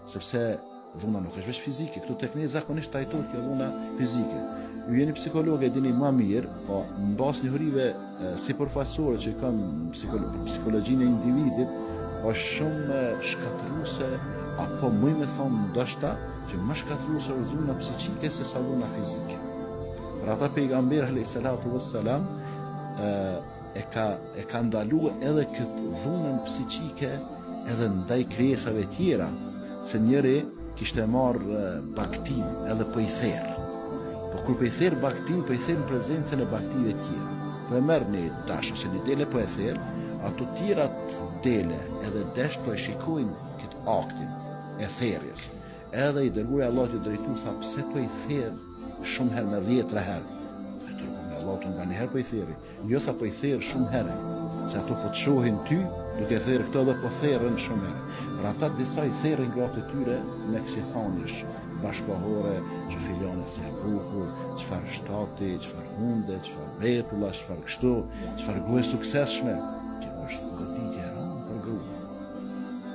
sepse dhuna nuk është veç fizike, këtu tek ne zakonisht trajtohet kjo dhuna fizike. Ju jeni psikologë e dini më mirë, po në bazë njohurive sipërfaqësore që kanë psikologjinë e individit, është shumë shkatërruese, apo më me thonë ndoshta që më shkatërruese është dhuna psiqike se sa dhuna fizike. Për ata pejgamberi alayhi salatu wassalam e ka ndaluar edhe këtë dhunën psiqike edhe ndaj krijesave tjera, se njëri kishte marrë baktin edhe po i therr. Po kur po i therr baktin, po i therr në prezencën e baktive tjera. Po e merr një dash ose një dele po e therr, ato tjerat dele edhe desh po e shikojnë këtë aktin e therrjes. Edhe i dërguari Allahu i drejtu tha, pse po i therr shumë herë me 10 herë? Allahu nga një herë po i therri. Jo tha po i therr shumë herë, se ato po të shohin ty duke therr këto dhe po therrën shumë herë. Për ata disa i therrin gratë e tyre me kësi thonësh bashkohore, që filane se bukur, çfarë shtati, çfarë hunde, çfarë betulla, çfarë kështu, çfarë grua suksesshme. Kjo është goditje e rëndë për grua.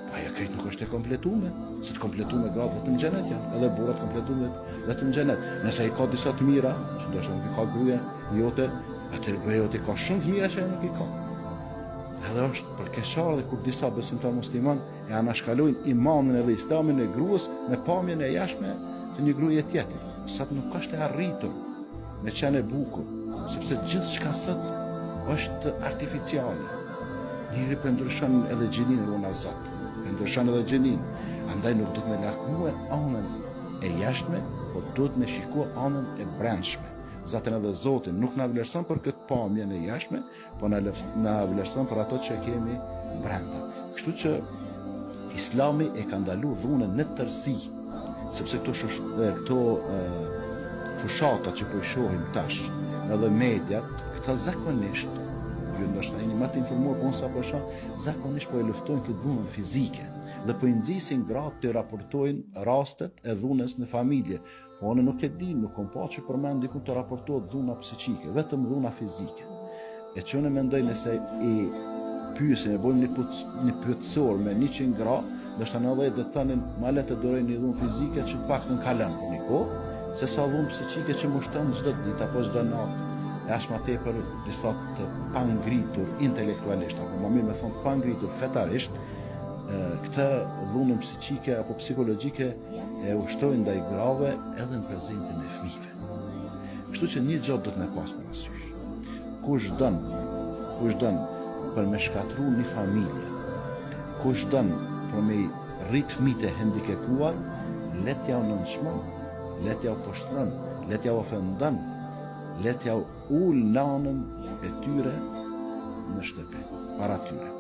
Po ajo këtë nuk është e kompletume, se të kompletume gratë vetëm në xhenet janë, edhe burrat kompletume vetëm në xhenet. Nëse ai ka disa të mira, që ndoshta nuk i ka gruaja jote, atëherë gruaja jote ka shumë të mira që ai nuk i ka. Edhe është për keqare dhe kur disa besimtar musliman e anashkalojnë imanin edhe islamin e gruas me pamjen e jashtme të një gruaje tjetër, sa të nuk është e arritur me qenë e bukur, sepse gjithçka sot është artificiale. Njëri po ndryshon edhe gjinin e una Zot, po ndryshon edhe gjinin. Andaj nuk duhet me lakmue anën e jashtme, po duhet me shikue anën e brendshme. Zaten edhe Zotin nuk na vlerëson për këtë pamje e jashtme, po na vlerëson për ato që kemi brenda. Kështu që Islami e ka ndaluar dhunën në tërësi, sepse këto fushata që po i shohim tash, edhe mediat, këta zakonisht, ju ndoshta jeni më të informuar, po unë sa po shoh, zakonisht po e luftojnë këtë dhunën fizike dhe po i nxisin gratë të raportojnë rastet e dhunës në familje. Po unë nuk e di, nuk kom pa që përmend diku të raportohet dhuna psiqike, vetëm dhuna fizike. E që unë mendoj nëse i pyesin, e bojmë një pyetësor me 100 gra, ndoshta 90 do të thanin ma le të dorojnë një dhunë fizike që të paktën kalon për një kohë, se sa dhunë psiqike që mushton çdo ditë apo çdo natë. E as më tepër disa të pangritur intelektualisht, apo më mirë me thonë pangritur fetarisht, këtë dhunën psiqike apo psikologjike e ushtrojnë ndaj grave edhe në prezencën e fëmijëve. Kështu që një gjë do të më pas parasysh. Kush don për me shkatru një familje, kush don për me rrit fëmijët e hendikepuar, le t'ja nënçmon, le t'ja poshtron, le t'ja ofendon, le t'ja ul nanën e tyre në shtëpi, para tyre.